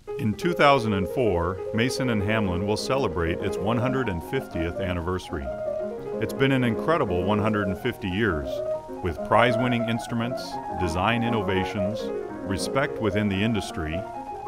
In 2004, Mason and Hamlin will celebrate its 150th anniversary. It's been an incredible 150 years, with prize-winning instruments, design innovations, respect within the industry,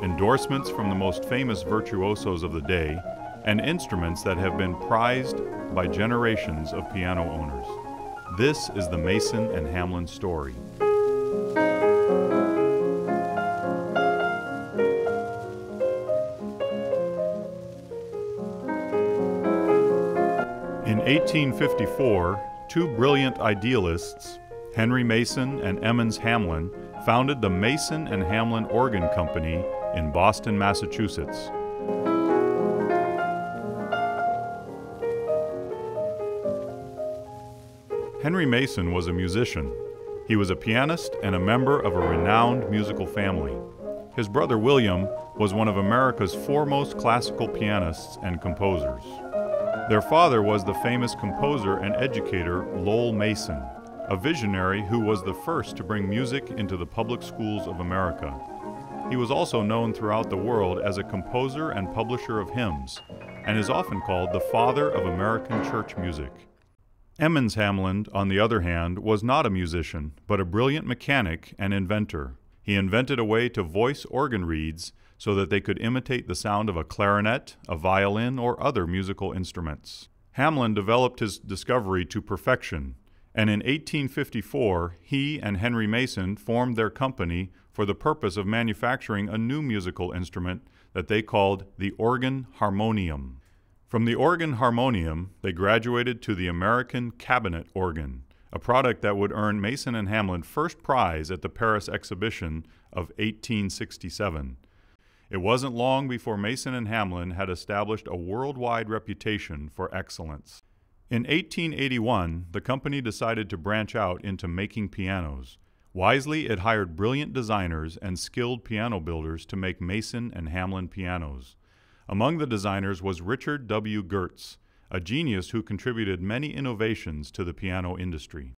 endorsements from the most famous virtuosos of the day, and instruments that have been prized by generations of piano owners. This is the Mason and Hamlin story. In 1854, two brilliant idealists, Henry Mason and Emmons Hamlin, founded the Mason and Hamlin Organ Company in Boston, Massachusetts. Henry Mason was a musician. He was a pianist and a member of a renowned musical family. His brother William was one of America's foremost classical pianists and composers. Their father was the famous composer and educator Lowell Mason, a visionary who was the first to bring music into the public schools of America. He was also known throughout the world as a composer and publisher of hymns, and is often called the father of American church music. Emmons Hamlin, on the other hand, was not a musician, but a brilliant mechanic and inventor. He invented a way to voice organ reeds so that they could imitate the sound of a clarinet, a violin, or other musical instruments. Hamlin developed his discovery to perfection, and in 1854, he and Henry Mason formed their company for the purpose of manufacturing a new musical instrument that they called the organ harmonium. From the organ harmonium, they graduated to the American cabinet organ, a product that would earn Mason and Hamlin first prize at the Paris exhibition of 1867. It wasn't long before Mason and Hamlin had established a worldwide reputation for excellence. In 1881, the company decided to branch out into making pianos. Wisely, it hired brilliant designers and skilled piano builders to make Mason and Hamlin pianos. Among the designers was Richard W. Gertz, a genius who contributed many innovations to the piano industry.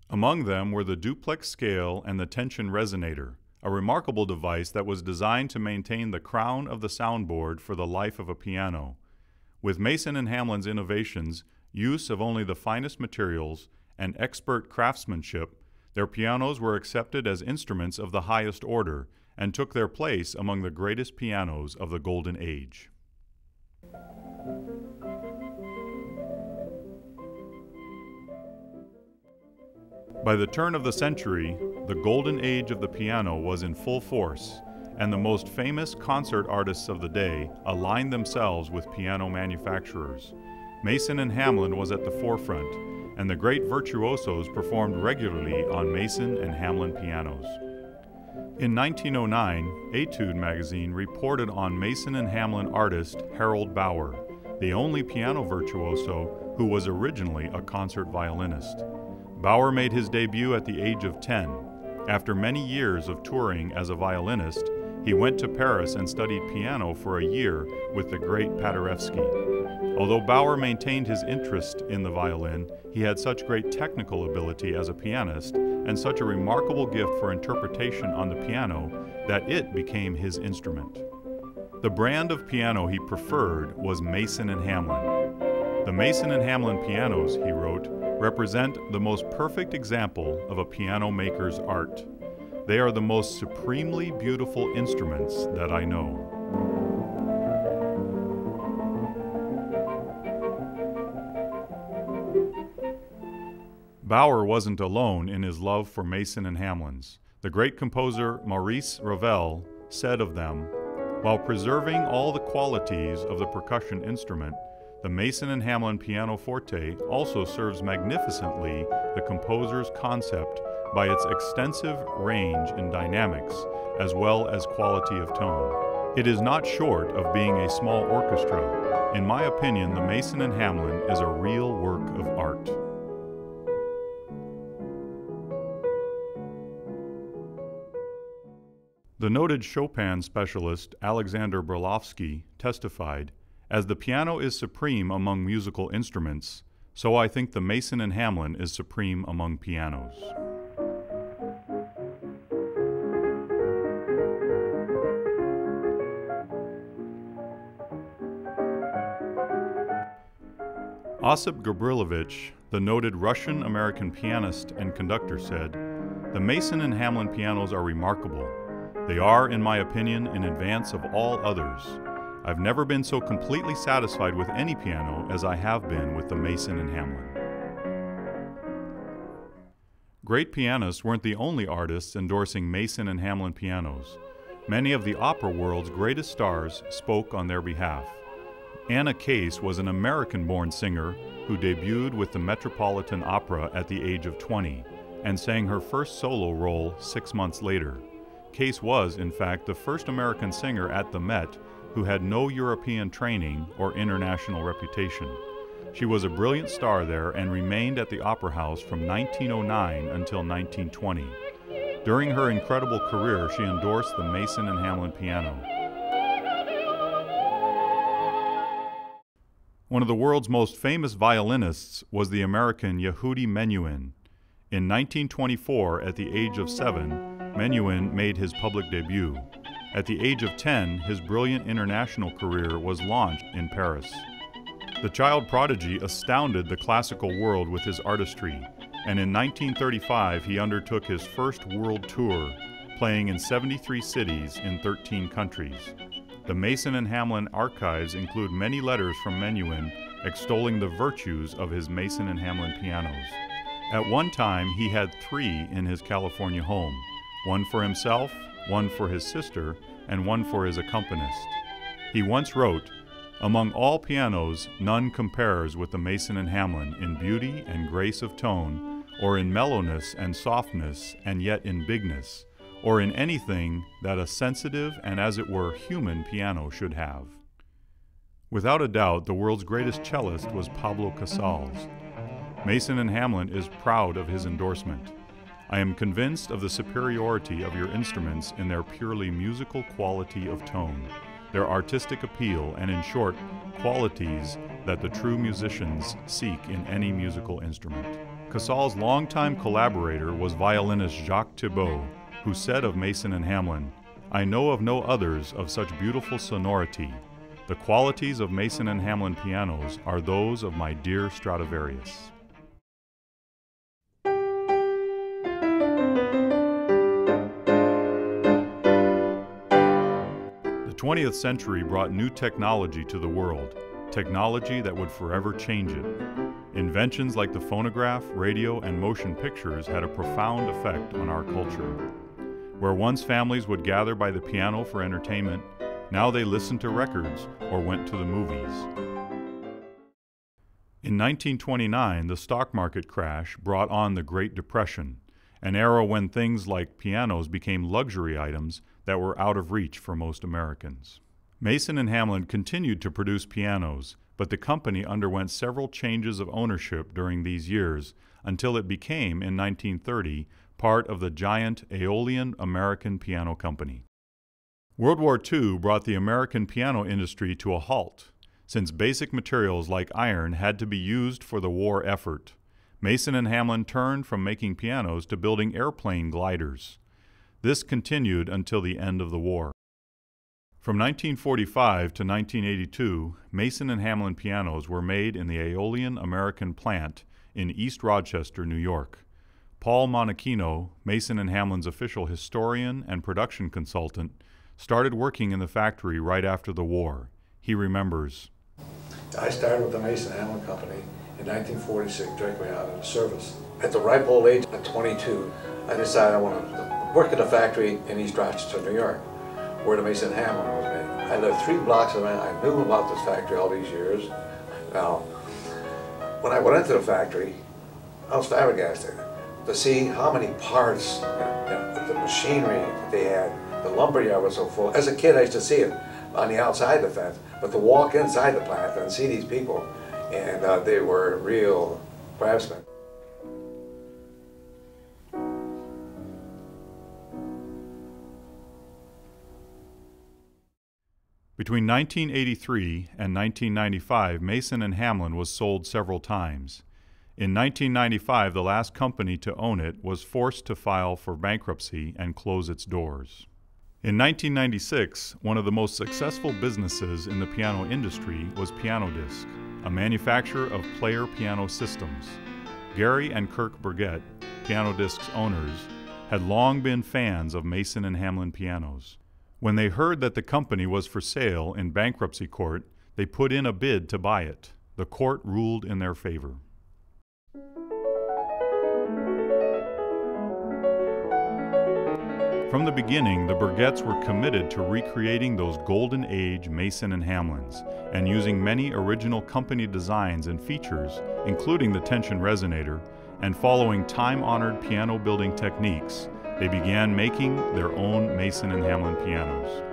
Among them were the duplex scale and the tension resonator, a remarkable device that was designed to maintain the crown of the soundboard for the life of a piano. With Mason and Hamlin's innovations, use of only the finest materials, and expert craftsmanship, their pianos were accepted as instruments of the highest order and took their place among the greatest pianos of the Golden Age. By the turn of the century, the Golden Age of the piano was in full force, and the most famous concert artists of the day aligned themselves with piano manufacturers. Mason and Hamlin was at the forefront, and the great virtuosos performed regularly on Mason and Hamlin pianos. In 1909, Etude magazine reported on Mason and Hamlin artist Harold Bauer, the only piano virtuoso who was originally a concert violinist. Bauer made his debut at the age of 10. After many years of touring as a violinist, he went to Paris and studied piano for a year with the great Paderewski. Although Bauer maintained his interest in the violin, he had such great technical ability as a pianist and such a remarkable gift for interpretation on the piano that it became his instrument. The brand of piano he preferred was Mason and Hamlin. The Mason and Hamlin pianos, he wrote, represent the most perfect example of a piano maker's art. They are the most supremely beautiful instruments that I know. Bauer wasn't alone in his love for Mason and Hamlin's. The great composer Maurice Ravel said of them, "While preserving all the qualities of the percussion instrument, the Mason and Hamlin pianoforte also serves magnificently the composer's concept by its extensive range in dynamics as well as quality of tone. It is not short of being a small orchestra. In my opinion, the Mason and Hamlin is a real work of art." The noted Chopin specialist Alexander Berlovsky testified, "As the piano is supreme among musical instruments, so I think the Mason and Hamlin is supreme among pianos." Osip Gabrilowitsch, the noted Russian-American pianist and conductor, said, "The Mason and Hamlin pianos are remarkable. They are, in my opinion, in advance of all others. I've never been so completely satisfied with any piano as I have been with the Mason and Hamlin." Great pianists weren't the only artists endorsing Mason and Hamlin pianos. Many of the opera world's greatest stars spoke on their behalf. Anna Case was an American-born singer who debuted with the Metropolitan Opera at the age of 20 and sang her first solo role 6 months later. Case was, in fact, the first American singer at the Met who had no European training or international reputation. She was a brilliant star there and remained at the Opera House from 1909 until 1920. During her incredible career, she endorsed the Mason and Hamlin piano. One of the world's most famous violinists was the American Yehudi Menuhin. In 1924, at the age of 7, Menuhin made his public debut. At the age of 10, his brilliant international career was launched in Paris. The child prodigy astounded the classical world with his artistry, and in 1935 he undertook his first world tour, playing in 73 cities in 13 countries. The Mason and Hamlin archives include many letters from Menuhin extolling the virtues of his Mason and Hamlin pianos. At one time, he had 3 in his California home, one for himself, one for his sister, and one for his accompanist. He once wrote, "Among all pianos, none compares with the Mason and Hamlin in beauty and grace of tone, or in mellowness and softness, and yet in bigness, or in anything that a sensitive and, as it were, human piano should have." Without a doubt, the world's greatest cellist was Pablo Casals. Mason and Hamlin is proud of his endorsement. "I am convinced of the superiority of your instruments in their purely musical quality of tone, their artistic appeal, and in short, qualities that the true musicians seek in any musical instrument." Casals' longtime collaborator was violinist Jacques Thibault, who said of Mason and Hamlin, "I know of no others of such beautiful sonority. The qualities of Mason and Hamlin pianos are those of my dear Stradivarius." The 20th century brought new technology to the world, technology that would forever change it. Inventions like the phonograph, radio, and motion pictures had a profound effect on our culture. Where once families would gather by the piano for entertainment, now they listened to records or went to the movies. In 1929, the stock market crash brought on the Great Depression, an era when things like pianos became luxury items that were out of reach for most Americans. Mason and Hamlin continued to produce pianos, but the company underwent several changes of ownership during these years until it became, in 1930, part of the giant Aeolian American Piano Company. World War II brought the American piano industry to a halt, since basic materials like iron had to be used for the war effort. Mason and Hamlin turned from making pianos to building airplane gliders. This continued until the end of the war. From 1945 to 1982, Mason and Hamlin pianos were made in the Aeolian American plant in East Rochester, New York. Paul Monachino, Mason and Hamlin's official historian and production consultant, started working in the factory right after the war. He remembers, "I started with the Mason Hamlin Company in 1946, directly out of service. At the ripe old age of 22, I decided I wanted to work at a factory in East Rochester, New York, where the Mason Hamlin was made. I lived 3 blocks from it. I knew about this factory all these years. Now, when I went into the factory, I was flabbergasted to see how many parts, the machinery that they had. The lumberyard was so full. As a kid, I used to see it on the outside of the fence, but to walk inside the plant and see these people, and they were real craftsmen. Between 1983 and 1995, Mason and Hamlin was sold several times. In 1995, the last company to own it was forced to file for bankruptcy and close its doors. In 1996, one of the most successful businesses in the piano industry was Piano Disc. a manufacturer of player piano systems. Gary and Kirk Burgett, Piano Disc's owners, had long been fans of Mason and Hamlin pianos. When they heard that the company was for sale in bankruptcy court, they put in a bid to buy it. The court ruled in their favor. From the beginning, the Burgetts were committed to recreating those golden age Mason and Hamlins, and using many original company designs and features, including the tension resonator, and following time-honored piano building techniques, they began making their own Mason and Hamlin pianos.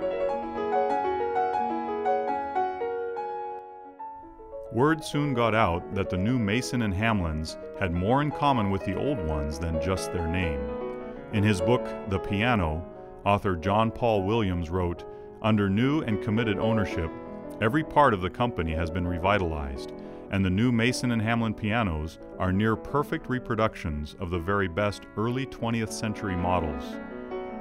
Word soon got out that the new Mason and Hamlins had more in common with the old ones than just their name. In his book, The Piano, author John Paul Williams wrote, "Under new and committed ownership, every part of the company has been revitalized, and the new Mason and Hamlin pianos are near perfect reproductions of the very best early 20th century models.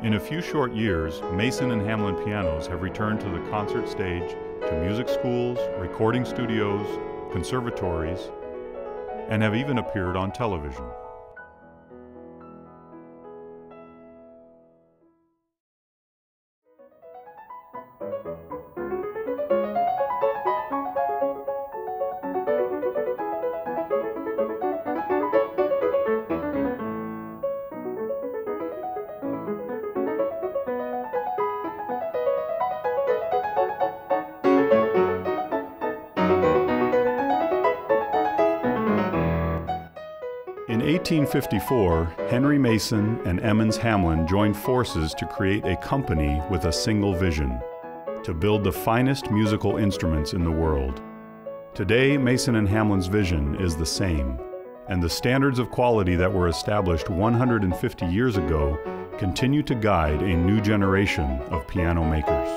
In a few short years, Mason and Hamlin pianos have returned to the concert stage, to music schools, recording studios, conservatories, and have even appeared on television." In 1854, Henry Mason and Emmons Hamlin joined forces to create a company with a single vision: to build the finest musical instruments in the world. Today, Mason and Hamlin's vision is the same, and the standards of quality that were established 150 years ago continue to guide a new generation of piano makers.